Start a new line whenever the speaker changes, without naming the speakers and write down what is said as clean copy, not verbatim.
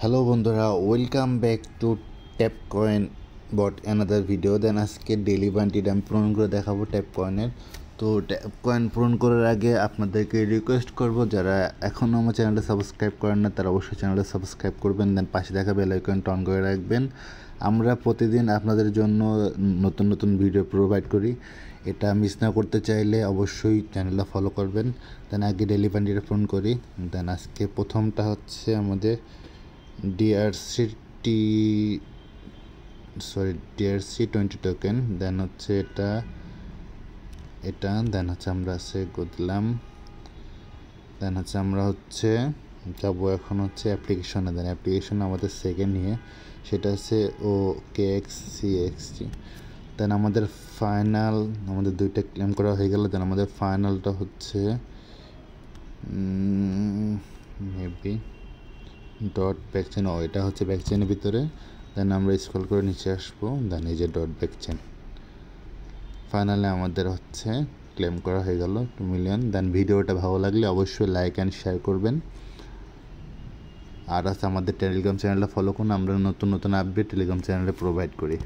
Hello বন্ধুরা, welcome back to Tap Coin bot another video. Then আজকে daily বান্টিটা আমি পূরণ করে দেখাবো ট্যাপ কয়েনের। তো ট্যাপ কয়েন পূরণ করার আগে আপনাদেরকে রিকোয়েস্ট করব, যারা এখনও আমার চ্যানেলটা সাবস্ক্রাইব করেন না তারা অবশ্যই চ্যানেলটা সাবস্ক্রাইব করবেন। দেন পাশে দেখা বেল আইকনটা অন করে রাখবেন। আমরা প্রতিদিন আপনাদের জন্য নতুন নতুন ভিডিও প্রোভাইড করি, এটা মিস না করতে চাইলে অবশ্যই চ্যানেলটা ফলো করবেন। দেন আগে ডেলি বান্টিটা পূরণ করি। দেন আজকে প্রথমটা হচ্ছে আমাদের ডিআরসি 20 টোকেন। দেন হচ্ছে এটা দেন হচ্ছে আমরা দিলাম। দেন হচ্ছে আমরা যাবো এখন হচ্ছে অ্যাপ্লিকেশনে। দেন অ্যাপ্লিকেশনে আমাদের সেকেন্ড নিয়ে সেটা হচ্ছে OKX-CXG। দেন আমাদের দুইটা ক্লেম করা হয়ে গেল। দেন আমাদের ফাইনালটা হচ্ছে মেবি ডট ব্যাকচেন। এটা হচ্ছে ব্যাকচেনের ভিতরে। দেন আমরা স্ক্রল করে নিচে আসবো। দেন এই যে ডট ব্যাকচেন, ফাইনালে আমাদের ক্লেম করা হয়ে গেল 2 মিলিয়ন। দেন ভিডিওটা ভালো লাগলে অবশ্যই লাইক অ্যান্ড শেয়ার করবেন। আর আমাদের টেলিগ্রাম চ্যানেলটা ফলো করুন, আমরা নতুন নতুন আপডেট টেলিগ্রাম চ্যানেলে প্রোভাইড করি।